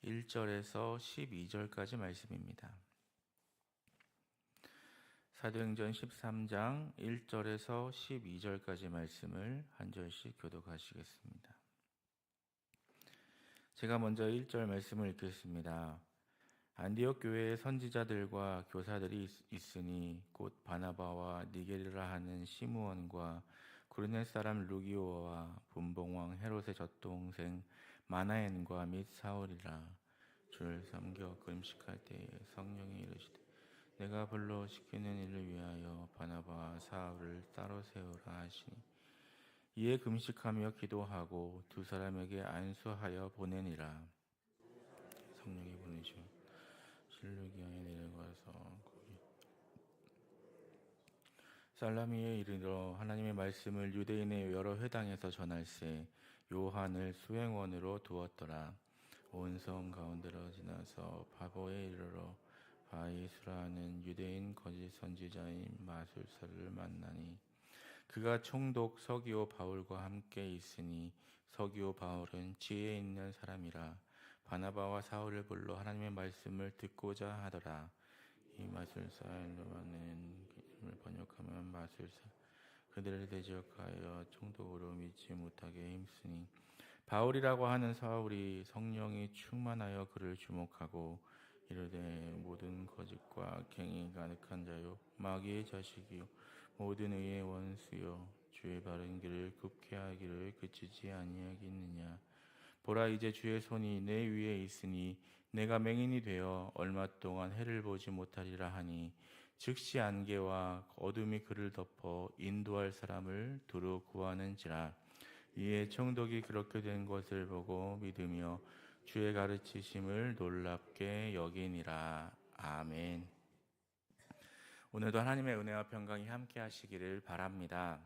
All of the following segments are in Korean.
1절에서 12절까지 말씀입니다. 사도행전 13장 1절에서 12절까지 말씀을 한 절씩 교독하시겠습니다. 제가 먼저 1절 말씀을 읽겠습니다. 안디옥 교회에 선지자들과 교사들이 있으니 곧 바나바와 니게르라 하는 시므온과 구르네 사람 루기오와 분봉왕 헤롯의 젖동생 마나엔과 및 사울이라. 주를 섬겨 금식할 때에 성령이 이르시되 내가 불러 시키는 일을 위하여 바나바와 사울을 따로 세우라 하시니 이에 금식하며 기도하고 두 사람에게 안수하여 보내니라. 성령이 보내시오 실루기아에 내려가서 거기 살라미에 이르러 하나님의 말씀을 유대인의 여러 회당에서 전할세 요한을 수행원으로 두었더라. 온 성 가운데로 지나서 바보에 이르러 바이수라는 유대인 거짓 선지자인 마술사를 만나니 그가 총독 서기오 바울과 함께 있으니 서기오 바울은 지혜 있는 사람이라. 바나바와 사울을 불러 하나님의 말씀을 듣고자 하더라. 이 마술사 엘로바는 이름을 번역하면 마술사 그들을 대적하여 총독으로 믿지 못하게 힘쓰니 바울이라고 하는 사울이 성령이 충만하여 그를 주목하고 이르되 모든 거짓과 갱이 가득한 자요 마귀의 자식이요 모든 의의 원수요 주의 바른 길을 굽게 하기를 그치지 아니하겠느냐. 보라 이제 주의 손이 내 위에 있으니 내가 맹인이 되어 얼마 동안 해를 보지 못하리라 하니 즉시 안개와 어둠이 그를 덮어 인도할 사람을 두루 구하는지라. 이에 총독이 그렇게 된 것을 보고 믿으며 주의 가르치심을 놀랍게 여기니라. 아멘. 오늘도 하나님의 은혜와 평강이 함께 하시기를 바랍니다.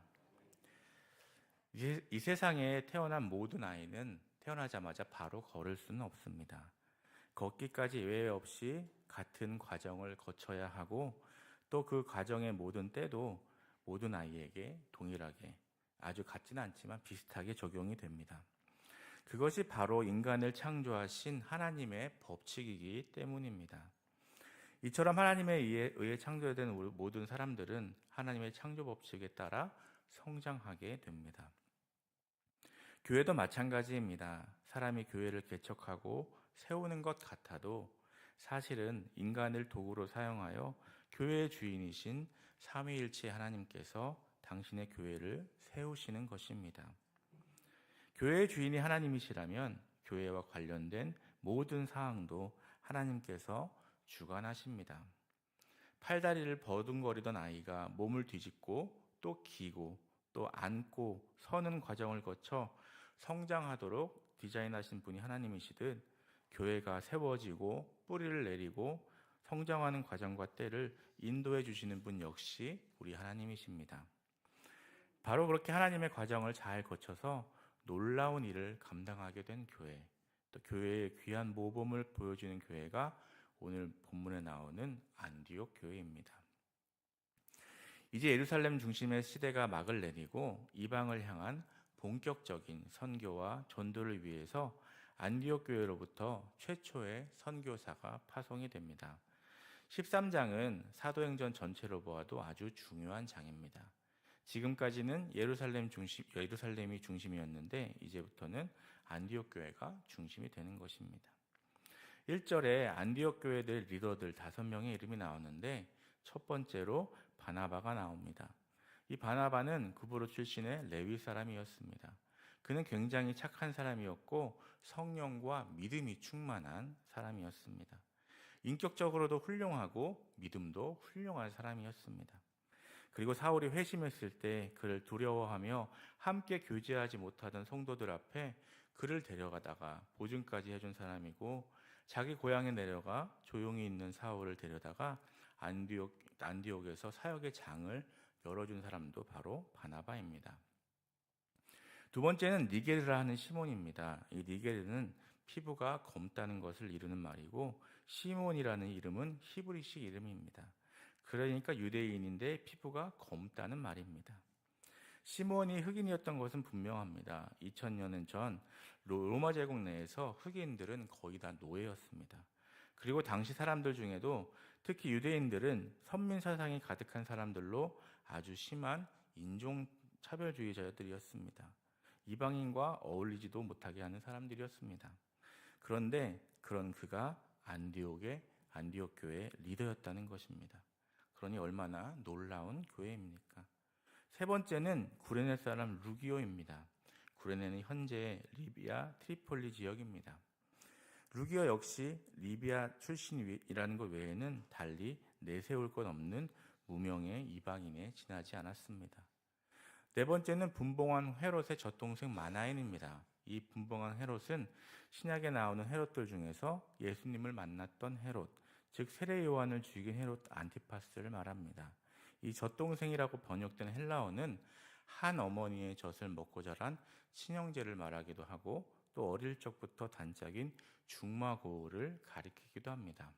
이 세상에 태어난 모든 아이는 태어나자마자 바로 걸을 수는 없습니다. 걷기까지 예외 없이 같은 과정을 거쳐야 하고 또 그 과정의 모든 때도 모든 아이에게 동일하게 아주 같지는 않지만 비슷하게 적용이 됩니다. 그것이 바로 인간을 창조하신 하나님의 법칙이기 때문입니다. 이처럼 하나님에 의해 창조된 모든 사람들은 하나님의 창조 법칙에 따라 성장하게 됩니다. 교회도 마찬가지입니다. 사람이 교회를 개척하고 세우는 것 같아도 사실은 인간을 도구로 사용하여 교회의 주인이신 삼위일체 하나님께서 당신의 교회를 세우시는 것입니다. 교회의 주인이 하나님이시라면 교회와 관련된 모든 사항도 하나님께서 주관하십니다. 팔다리를 버둥거리던 아이가 몸을 뒤집고 또 기고 또 앉고 서는 과정을 거쳐 성장하도록 디자인하신 분이 하나님이시듯 교회가 세워지고 뿌리를 내리고 성장하는 과정과 때를 인도해 주시는 분 역시 우리 하나님이십니다. 바로 그렇게 하나님의 과정을 잘 거쳐서 놀라운 일을 감당하게 된 교회, 또 교회의 귀한 모범을 보여주는 교회가 오늘 본문에 나오는 안디옥 교회입니다. 이제 예루살렘 중심의 시대가 막을 내리고 이방을 향한 본격적인 선교와 전도를 위해서 안디옥 교회로부터 최초의 선교사가 파송이 됩니다. 13장은 사도행전 전체로 보아도 아주 중요한 장입니다. 지금까지는 예루살렘이 중심이었는데 이제부터는 안디옥 교회가 중심이 되는 것입니다. 1절에 안디옥 교회들 리더들 5명의 이름이 나오는데 첫 번째로 바나바가 나옵니다. 이 바나바는 구브로 출신의 레위 사람이었습니다. 그는 굉장히 착한 사람이었고 성령과 믿음이 충만한 사람이었습니다. 인격적으로도 훌륭하고 믿음도 훌륭한 사람이었습니다. 그리고 사울이 회심했을 때 그를 두려워하며 함께 교제하지 못하던 성도들 앞에 그를 데려가다가 보증까지 해준 사람이고 자기 고향에 내려가 조용히 있는 사울을 데려다가 안디옥에서 사역의 장을 열어준 사람도 바로 바나바입니다. 두 번째는 니게르라 하는 시몬입니다. 이 니게르는 피부가 검다는 것을 이루는 말이고 시몬이라는 이름은 히브리식 이름입니다. 그러니까 유대인인데 피부가 검다는 말입니다. 시몬이 흑인이었던 것은 분명합니다. 2000년 전 로마 제국 내에서 흑인들은 거의 다 노예였습니다. 그리고 당시 사람들 중에도 특히 유대인들은 선민 사상이 가득한 사람들로 아주 심한 인종 차별주의자들이었습니다. 이방인과 어울리지도 못하게 하는 사람들이었습니다. 그런데 그런 그가 안디옥 교회의 리더였다는 것입니다. 그러니 얼마나 놀라운 교회입니까? 세 번째는 구레네 사람 루기오입니다. 구레네는 현재 리비아 트리폴리 지역입니다. 루기오 역시 리비아 출신이라는 것 외에는 달리 내세울 것 없는 무명의 이방인에 지나지 않았습니다. 네 번째는 분봉한 헤롯의 젖동생 마나엔입니다. 이 분봉한 헤롯은 신약에 나오는 헤롯들 중에서 예수님을 만났던 헤롯, 즉 세례 요한을 죽인 헤롯 안티파스를 말합니다. 이 젖동생이라고 번역된 헬라어는 한 어머니의 젖을 먹고 자란 친형제를 말하기도 하고 또 어릴 적부터 단짝인 중마고를 가리키기도 합니다.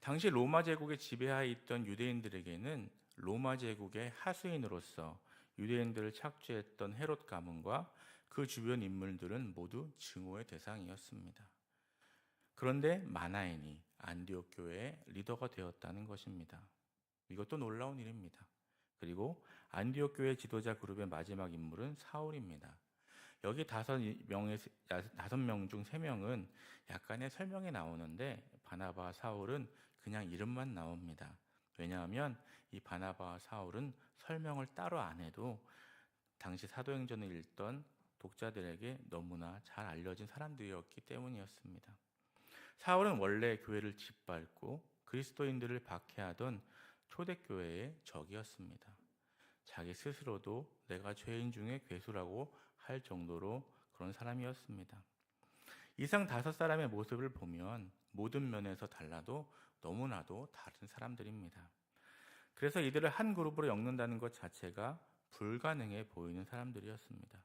당시 로마 제국의 지배하에 있던 유대인들에게는 로마 제국의 하수인으로서 유대인들을 착취했던 헤롯 가문과 그 주변 인물들은 모두 증오의 대상이었습니다. 그런데 마나엔이 안디옥 교회의 리더가 되었다는 것입니다. 이것도 놀라운 일입니다. 그리고 안디옥 교회 지도자 그룹의 마지막 인물은 사울입니다. 여기 5명 중 3명은 약간의 설명이 나오는데 바나바와 사울은 그냥 이름만 나옵니다. 왜냐하면 이 바나바와 사울은 설명을 따로 안 해도 당시 사도행전을 읽던 독자들에게 너무나 잘 알려진 사람들이었기 때문이었습니다. 사울은 원래 교회를 짓밟고 그리스도인들을 박해하던 초대교회의 적이었습니다. 자기 스스로도 내가 죄인 중에 괴수라고 할 정도로 그런 사람이었습니다. 이상 5사람의 모습을 보면 모든 면에서 달라도 너무나도 다른 사람들입니다. 그래서 이들을 한 그룹으로 엮는다는 것 자체가 불가능해 보이는 사람들이었습니다.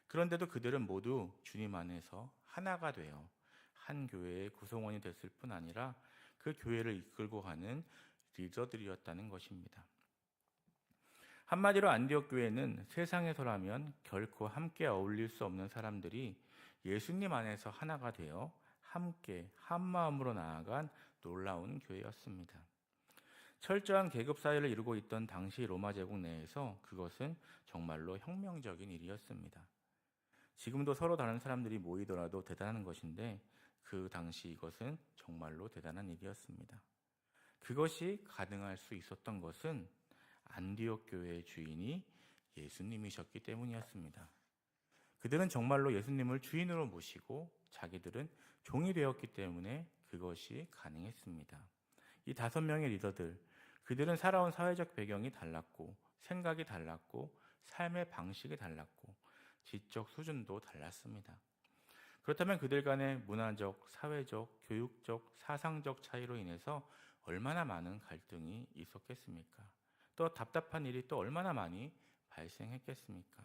그런데도 그들은 모두 주님 안에서 하나가 되어 한 교회의 구성원이 됐을 뿐 아니라 그 교회를 이끌고 가는 리더들이었다는 것입니다. 한마디로 안디옥 교회는 세상에서라면 결코 함께 어울릴 수 없는 사람들이 예수님 안에서 하나가 되어 함께 한 마음으로 나아간 놀라운 교회였습니다. 철저한 계급 사회를 이루고 있던 당시 로마 제국 내에서 그것은 정말로 혁명적인 일이었습니다. 지금도 서로 다른 사람들이 모이더라도 대단한 것인데 그 당시 이것은 정말로 대단한 일이었습니다. 그것이 가능할 수 있었던 것은 안디옥 교회의 주인이 예수님이셨기 때문이었습니다. 그들은 정말로 예수님을 주인으로 모시고 자기들은 종이 되었기 때문에 그것이 가능했습니다. 이 5명의 리더들, 그들은 살아온 사회적 배경이 달랐고 생각이 달랐고 삶의 방식이 달랐고 지적 수준도 달랐습니다. 그렇다면 그들 간의 문화적, 사회적, 교육적, 사상적 차이로 인해서 얼마나 많은 갈등이 있었겠습니까? 또 답답한 일이 또 얼마나 많이 발생했겠습니까?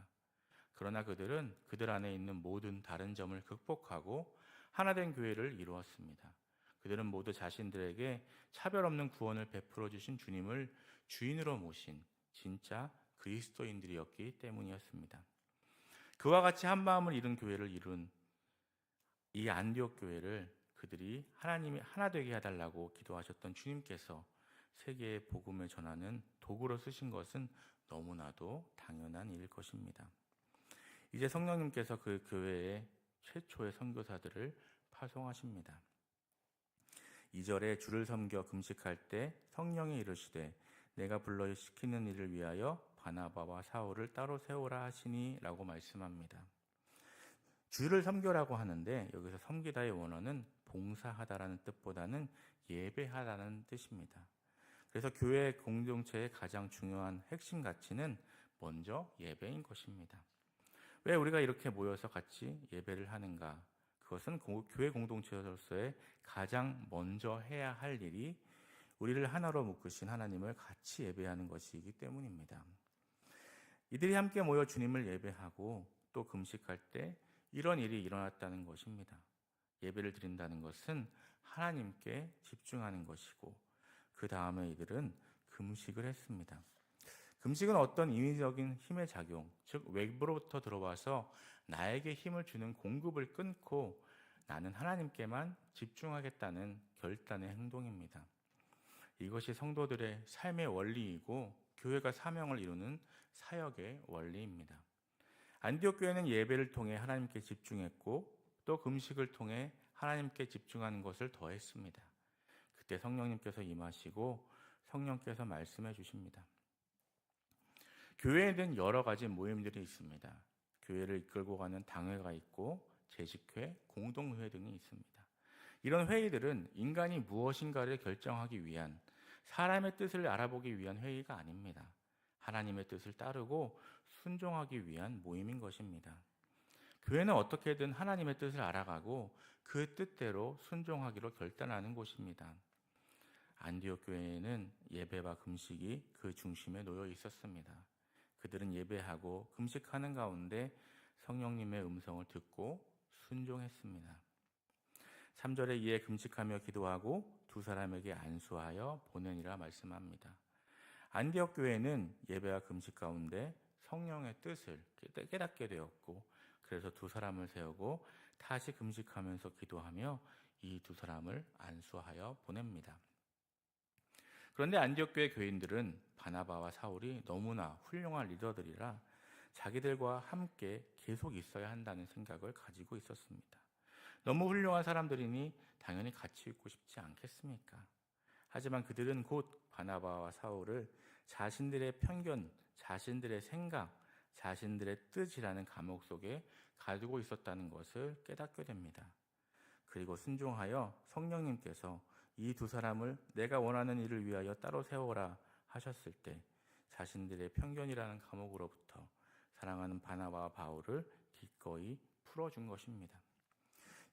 그러나 그들은 그들 안에 있는 모든 다른 점을 극복하고 하나된 교회를 이루었습니다. 그들은 모두 자신들에게 차별 없는 구원을 베풀어 주신 주님을 주인으로 모신 진짜 그리스도인들이었기 때문이었습니다. 그와 같이 한 마음을 이룬 교회를 이룬 이 안디옥 교회를 그들이 하나님이 하나 되게 해달라고 기도하셨던 주님께서 세계의 복음을 전하는 도구로 쓰신 것은 너무나도 당연한 일일 것입니다. 이제 성령님께서 그 교회의 최초의 선교사들을 파송하십니다. 2절에 주를 섬겨 금식할 때 성령이 이르시되 내가 불러 시키는 일을 위하여 바나바와 사울을 따로 세우라 하시니 라고 말씀합니다. 주를 섬겨라고 하는데 여기서 섬기다의 원어는 봉사하다라는 뜻보다는 예배하다는 뜻입니다. 그래서 교회 공동체의 가장 중요한 핵심 가치는 먼저 예배인 것입니다. 왜 우리가 이렇게 모여서 같이 예배를 하는가? 그것은 교회 공동체로서의 가장 먼저 해야 할 일이 우리를 하나로 묶으신 하나님을 같이 예배하는 것이기 때문입니다. 이들이 함께 모여 주님을 예배하고 또 금식할 때 이런 일이 일어났다는 것입니다. 예배를 드린다는 것은 하나님께 집중하는 것이고 그 다음에 이들은 금식을 했습니다. 금식은 어떤 인위적인 힘의 작용, 즉 외부로부터 들어와서 나에게 힘을 주는 공급을 끊고 나는 하나님께만 집중하겠다는 결단의 행동입니다. 이것이 성도들의 삶의 원리이고 교회가 사명을 이루는 사역의 원리입니다. 안디옥 교회는 예배를 통해 하나님께 집중했고 또 금식을 통해 하나님께 집중하는 것을 더했습니다. 그때 성령님께서 임하시고 성령께서 말씀해 주십니다. 교회에는 여러 가지 모임들이 있습니다. 교회를 이끌고 가는 당회가 있고 재직회, 공동회 등이 있습니다. 이런 회의들은 인간이 무엇인가를 결정하기 위한, 사람의 뜻을 알아보기 위한 회의가 아닙니다. 하나님의 뜻을 따르고 순종하기 위한 모임인 것입니다. 교회는 어떻게든 하나님의 뜻을 알아가고 그 뜻대로 순종하기로 결단하는 곳입니다. 안디옥 교회에는 예배와 금식이 그 중심에 놓여 있었습니다. 그들은 예배하고 금식하는 가운데 성령님의 음성을 듣고 순종했습니다. 3절에 이에 금식하며 기도하고 두 사람에게 안수하여 보내니라 말씀합니다. 안디옥 교회는 예배와 금식 가운데 성령의 뜻을 깨닫게 되었고, 그래서 두 사람을 세우고 다시 금식하면서 기도하며 이 두 사람을 안수하여 보냅니다. 그런데 안디옥 교회 교인들은 바나바와 사울이 너무나 훌륭한 리더들이라 자기들과 함께 계속 있어야 한다는 생각을 가지고 있었습니다. 너무 훌륭한 사람들이니 당연히 같이 있고 싶지 않겠습니까? 하지만 그들은 곧 바나바와 사울을 자신들의 편견, 자신들의 생각, 자신들의 뜻이라는 감옥 속에 가두고 있었다는 것을 깨닫게 됩니다. 그리고 순종하여 성령님께서 이 두 사람을 내가 원하는 일을 위하여 따로 세워라 하셨을 때 자신들의 편견이라는 감옥으로부터 사랑하는 바나바와 바울을 기꺼이 풀어준 것입니다.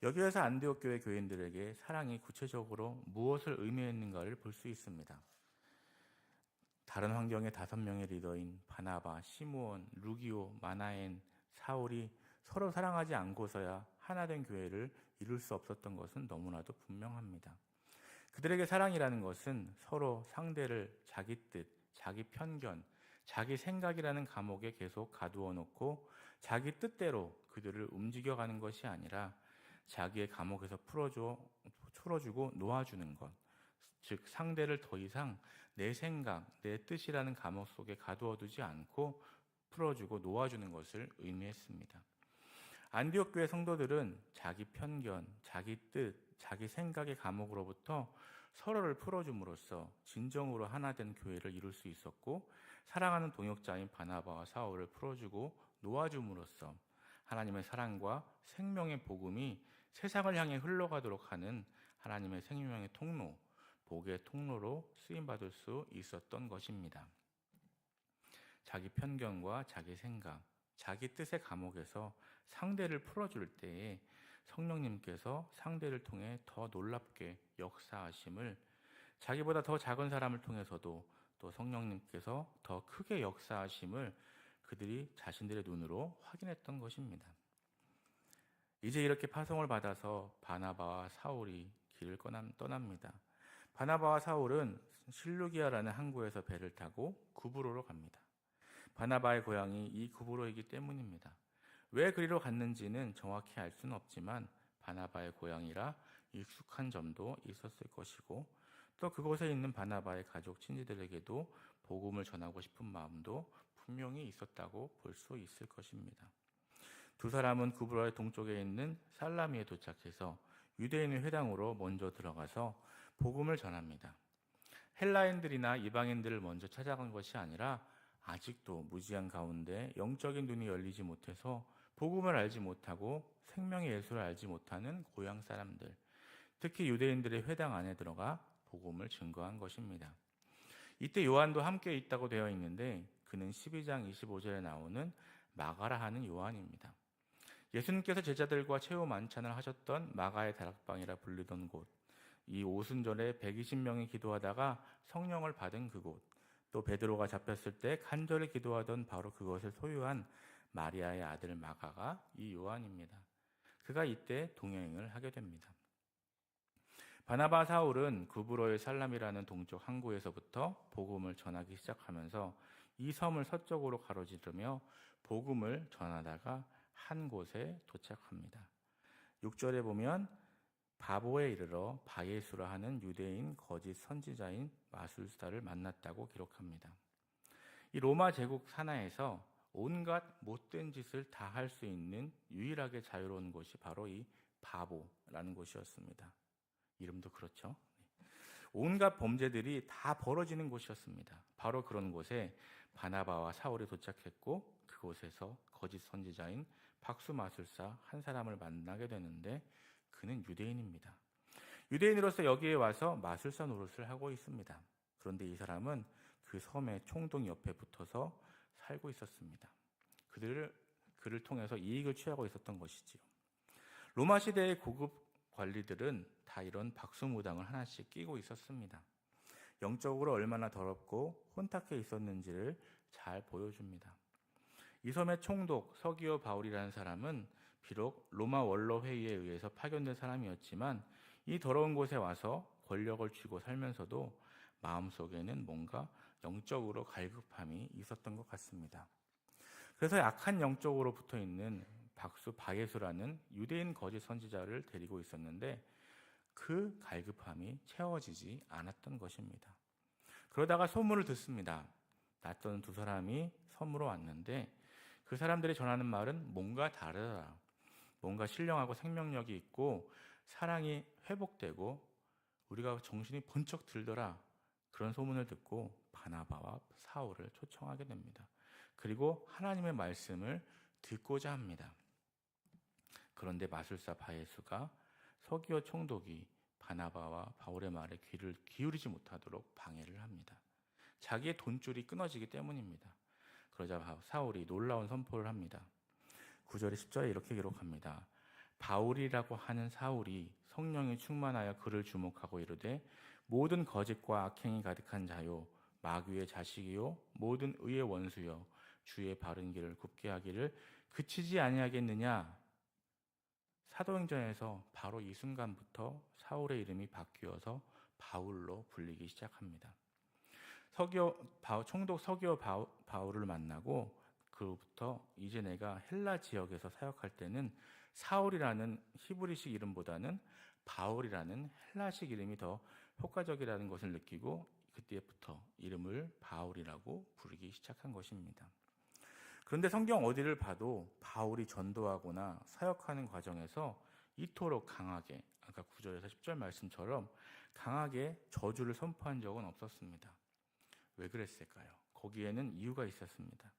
여기에서 안디옥 교회 교인들에게 사랑이 구체적으로 무엇을 의미했는가를 볼 수 있습니다. 다른 환경의 5명의 리더인 바나바, 시므온, 루기오, 마나엔, 사울이 서로 사랑하지 않고서야 하나된 교회를 이룰 수 없었던 것은 너무나도 분명합니다. 그들에게 사랑이라는 것은 서로 상대를 자기 뜻, 자기 편견, 자기 생각이라는 감옥에 계속 가두어 놓고 자기 뜻대로 그들을 움직여가는 것이 아니라 자기의 감옥에서 풀어주고 놓아주는 것, 즉 상대를 더 이상 내 생각, 내 뜻이라는 감옥 속에 가두어두지 않고 풀어주고 놓아주는 것을 의미했습니다. 안디옥 교회 성도들은 자기 편견, 자기 뜻, 자기 생각의 감옥으로부터 서로를 풀어줌으로써 진정으로 하나된 교회를 이룰 수 있었고, 사랑하는 동역자인 바나바와 사울을 풀어주고 놓아줌으로써 하나님의 사랑과 생명의 복음이 세상을 향해 흘러가도록 하는 하나님의 생명의 통로, 복의 통로로 쓰임받을 수 있었던 것입니다. 자기 편견과 자기 생각, 자기 뜻의 감옥에서 상대를 풀어줄 때에 성령님께서 상대를 통해 더 놀랍게 역사하심을, 자기보다 더 작은 사람을 통해서도 또 성령님께서 더 크게 역사하심을 그들이 자신들의 눈으로 확인했던 것입니다. 이제 이렇게 파송을 받아서 바나바와 사울이 길을 떠납니다. 바나바와 사울은 실루기아라는 항구에서 배를 타고 구브로로 갑니다. 바나바의 고향이 이 구브로이기 때문입니다. 왜 그리로 갔는지는 정확히 알 수는 없지만 바나바의 고향이라 익숙한 점도 있었을 것이고, 또 그곳에 있는 바나바의 가족 친지들에게도 복음을 전하고 싶은 마음도 분명히 있었다고 볼 수 있을 것입니다. 두 사람은 구브로의 동쪽에 있는 살라미에 도착해서 유대인의 회당으로 먼저 들어가서 복음을 전합니다. 헬라인들이나 이방인들을 먼저 찾아간 것이 아니라 아직도 무지한 가운데 영적인 눈이 열리지 못해서 복음을 알지 못하고 생명의 예수를 알지 못하는 고향 사람들, 특히 유대인들의 회당 안에 들어가 복음을 증거한 것입니다. 이때 요한도 함께 있다고 되어 있는데 그는 12장 25절에 나오는 마가라 하는 요한입니다. 예수님께서 제자들과 최후 만찬을 하셨던 마가의 다락방이라 불리던 곳, 이 오순절에 120명이 기도하다가 성령을 받은 그곳, 또 베드로가 잡혔을 때 간절히 기도하던 바로 그것을 소유한 마리아의 아들 마가가 이 요한입니다. 그가 이때 동행을 하게 됩니다. 바나바 사울은 구브로의 살람이라는 동쪽 항구에서부터 복음을 전하기 시작하면서 이 섬을 서쪽으로 가로지르며 복음을 전하다가 한 곳에 도착합니다. 6절에 보면 바보에 이르러 바예수라 하는 유대인 거짓 선지자인 마술사를 만났다고 기록합니다. 이 로마 제국 산하에서 온갖 못된 짓을 다 할 수 있는 유일하게 자유로운 곳이 바로 이 바보라는 곳이었습니다. 이름도 그렇죠. 온갖 범죄들이 다 벌어지는 곳이었습니다. 바로 그런 곳에 바나바와 사울이 도착했고 그곳에서 거짓 선지자인 박수마술사 한 사람을 만나게 되는데 그는 유대인입니다. 유대인으로서 여기에 와서 마술사 노릇을 하고 있습니다. 그런데 이 사람은 그 섬의 총독 옆에 붙어서 살고 있었습니다. 그를 통해서 이익을 취하고 있었던 것이지요. 로마 시대의 고급 관리들은 다 이런 박수무당을 하나씩 끼고 있었습니다. 영적으로 얼마나 더럽고 혼탁해 있었는지를 잘 보여줍니다. 이 섬의 총독 서기오 바울이라는 사람은 비록 로마 원로 회의에 의해서 파견된 사람이었지만 이 더러운 곳에 와서 권력을 쥐고 살면서도 마음속에는 뭔가 영적으로 갈급함이 있었던 것 같습니다. 그래서 약한 영적으로 붙어 있는 박수 바예수라는 유대인 거짓 선지자를 데리고 있었는데 그 갈급함이 채워지지 않았던 것입니다. 그러다가 소문을 듣습니다. 낯선 두 사람이 섬으로 왔는데 그 사람들이 전하는 말은 뭔가 다르다. 뭔가 신령하고 생명력이 있고 사랑이 회복되고 우리가 정신이 번쩍 들더라. 그런 소문을 듣고 바나바와 사울을 초청하게 됩니다. 그리고 하나님의 말씀을 듣고자 합니다. 그런데 마술사 바예수가 서기오 총독이 바나바와 바울의 말에 귀를 기울이지 못하도록 방해를 합니다. 자기의 돈줄이 끊어지기 때문입니다. 그러자 사울이 놀라운 선포를 합니다. 9절에 10절에 이렇게 기록합니다. 바울이라고 하는 사울이 성령이 충만하여 그를 주목하고 이르되 모든 거짓과 악행이 가득한 자요 마귀의 자식이요 모든 의의 원수요 주의 바른 길을 굽게 하기를 그치지 아니하겠느냐. 사도행전에서 바로 이 순간부터 사울의 이름이 바뀌어서 바울로 불리기 시작합니다. 총독 서기오 바울을 만나고 그로부터 이제 내가 헬라 지역에서 사역할 때는 사울이라는 히브리식 이름보다는 바울이라는 헬라식 이름이 더 효과적이라는 것을 느끼고 그때부터 이름을 바울이라고 부르기 시작한 것입니다. 그런데 성경 어디를 봐도 바울이 전도하거나 사역하는 과정에서 이토록 강하게 아까 9절에서 10절 말씀처럼 강하게 저주를 선포한 적은 없었습니다. 왜 그랬을까요? 거기에는 이유가 있었습니다.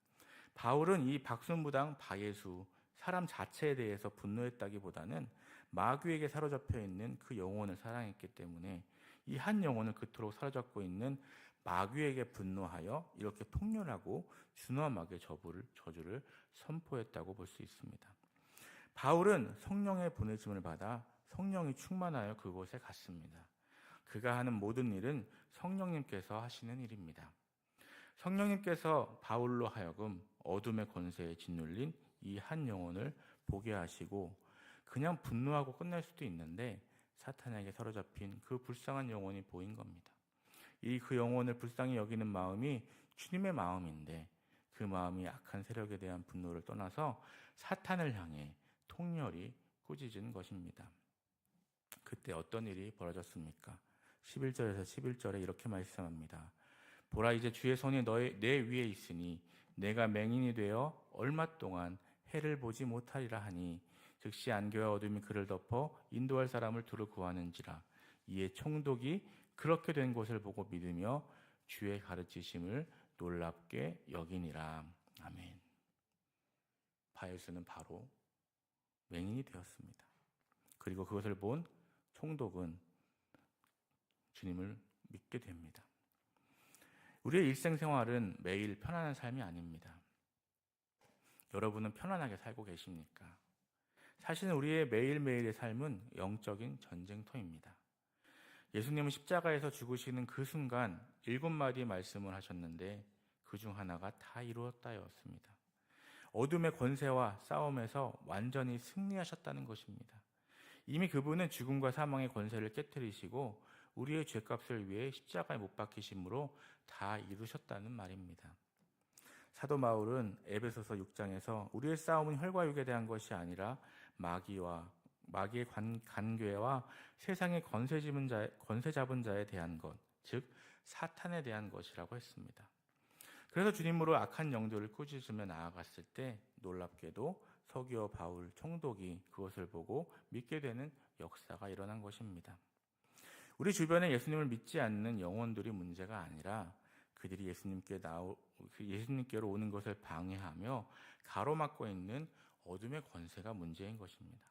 바울은 이 박수무당 바예수 사람 자체에 대해서 분노했다기보다는 마귀에게 사로잡혀 있는 그 영혼을 사랑했기 때문에 이 한 영혼을 그토록 사로잡고 있는 마귀에게 분노하여 이렇게 통렬하고 준엄하게 저주를 선포했다고 볼 수 있습니다. 바울은 성령의 보내심을 받아 성령이 충만하여 그곳에 갔습니다. 그가 하는 모든 일은 성령님께서 하시는 일입니다. 성령님께서 바울로 하여금 어둠의 권세에 짓눌린 이 한 영혼을 보게 하시고 그냥 분노하고 끝날 수도 있는데 사탄에게 사로잡힌 그 불쌍한 영혼이 보인 겁니다. 그 영혼을 불쌍히 여기는 마음이 주님의 마음인데 그 마음이 악한 세력에 대한 분노를 떠나서 사탄을 향해 통렬히 꾸짖은 것입니다. 그때 어떤 일이 벌어졌습니까? 11절에서 11절에 이렇게 말씀합니다. 보라 이제 주의 손이 내 위에 있으니 내가 맹인이 되어 얼마 동안 해를 보지 못하리라 하니 즉시 안개와 어둠이 그를 덮어 인도할 사람을 두루 구하는지라. 이에 총독이 그렇게 된 것을 보고 믿으며 주의 가르치심을 놀랍게 여기니라. 아멘. 바예수는 바로 맹인이 되었습니다. 그리고 그것을 본 총독은 주님을 믿게 됩니다. 우리의 일생생활은 매일 편안한 삶이 아닙니다. 여러분은 편안하게 살고 계십니까? 사실은 우리의 매일매일의 삶은 영적인 전쟁터입니다. 예수님은 십자가에서 죽으시는 그 순간 7마디 말씀을 하셨는데 그 중 하나가 다 이루었다였습니다. 어둠의 권세와 싸움에서 완전히 승리하셨다는 것입니다. 이미 그분은 죽음과 사망의 권세를 깨뜨리시고 우리의 죄값을 위해 십자가에 못 박히심으로 다 이루셨다는 말입니다. 사도 바울은 에베소서 6장에서 우리의 싸움은 혈과 육에 대한 것이 아니라 마귀의 간괴와 세상의 권세 잡은 자에 대한 것, 즉 사탄에 대한 것이라고 했습니다. 그래서 주님으로 악한 영들을 꾸짖으며 나아갔을 때 놀랍게도 서기와 바울 총독이 그것을 보고 믿게 되는 역사가 일어난 것입니다. 우리 주변에 예수님을 믿지 않는 영혼들이 문제가 아니라 그들이 예수님께로 오는 것을 방해하며 가로막고 있는 어둠의 권세가 문제인 것입니다.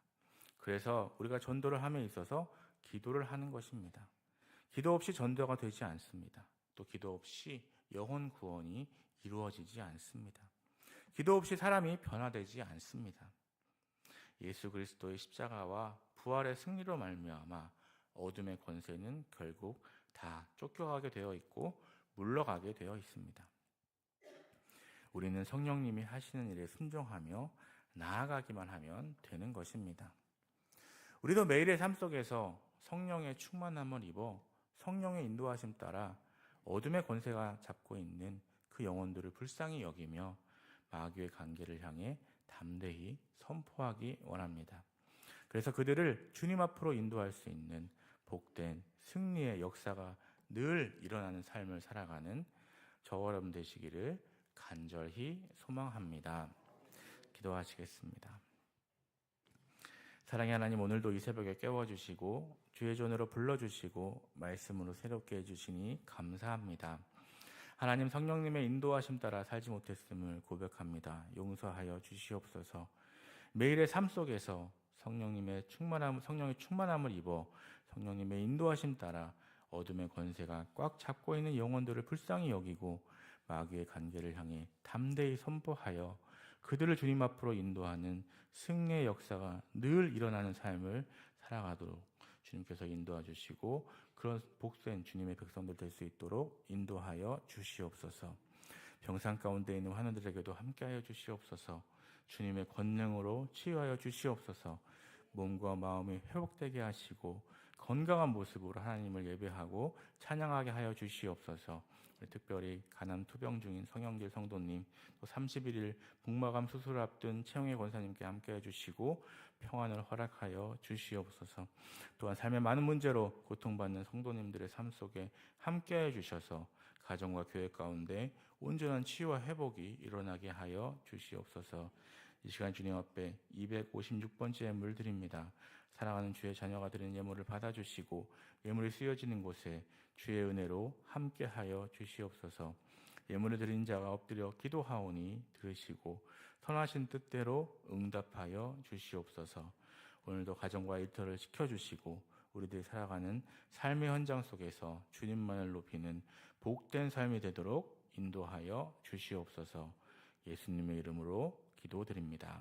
그래서 우리가 전도를 함에 있어서 기도를 하는 것입니다. 기도 없이 전도가 되지 않습니다. 또 기도 없이 영혼 구원이 이루어지지 않습니다. 기도 없이 사람이 변화되지 않습니다. 예수 그리스도의 십자가와 부활의 승리로 말미암아 어둠의 권세는 결국 다 쫓겨가게 되어 있고 물러가게 되어 있습니다. 우리는 성령님이 하시는 일에 순종하며 나아가기만 하면 되는 것입니다. 우리도 매일의 삶 속에서 성령의 충만함을 입어 성령의 인도하심 따라 어둠의 권세가 잡고 있는 그 영혼들을 불쌍히 여기며 마귀의 관계를 향해 담대히 선포하기 원합니다. 그래서 그들을 주님 앞으로 인도할 수 있는 복된 승리의 역사가 늘 일어나는 삶을 살아가는 저와 여러분 되시기를 간절히 소망합니다. 기도하시겠습니다. 사랑의 하나님, 오늘도 이 새벽에 깨워주시고 주의 전으로 불러주시고 말씀으로 새롭게 해주시니 감사합니다. 하나님, 성령님의 인도하심 따라 살지 못했음을 고백합니다. 용서하여 주시옵소서. 매일의 삶 속에서 성령의 충만함을 입어 성령님의 인도하심 따라 어둠의 권세가 꽉 잡고 있는 영혼들을 불쌍히 여기고 마귀의 관계를 향해 담대히 선포하여 그들을 주님 앞으로 인도하는 승리의 역사가 늘 일어나는 삶을 살아가도록 주님께서 인도하 주시고 그런 복된 주님의 백성들 될 수 있도록 인도하여 주시옵소서. 병상 가운데 있는 환우들에게도 함께하여 주시옵소서. 주님의 권능으로 치유하여 주시옵소서. 몸과 마음이 회복되게 하시고 건강한 모습으로 하나님을 예배하고 찬양하게 하여 주시옵소서. 특별히 가난 투병 중인 성영길 성도님, 또 31일 복마감 수술을 앞둔 최영애 권사님께 함께해 주시고 평안을 허락하여 주시옵소서. 또한 삶의 많은 문제로 고통받는 성도님들의 삶 속에 함께해 주셔서 가정과 교회 가운데 온전한 치유와 회복이 일어나게 하여 주시옵소서. 이 시간 주님 앞에 256번째 예물 드립니다. 사랑하는 주의 자녀가 드리는 예물을 받아주시고 예물이 쓰여지는 곳에 주의 은혜로 함께하여 주시옵소서. 예물을 드린 자가 엎드려 기도하오니 들으시고 선하신 뜻대로 응답하여 주시옵소서. 오늘도 가정과 일터를 지켜주시고 우리들이 살아가는 삶의 현장 속에서 주님만을 높이는 복된 삶이 되도록 인도하여 주시옵소서. 예수님의 이름으로 기도드립니다.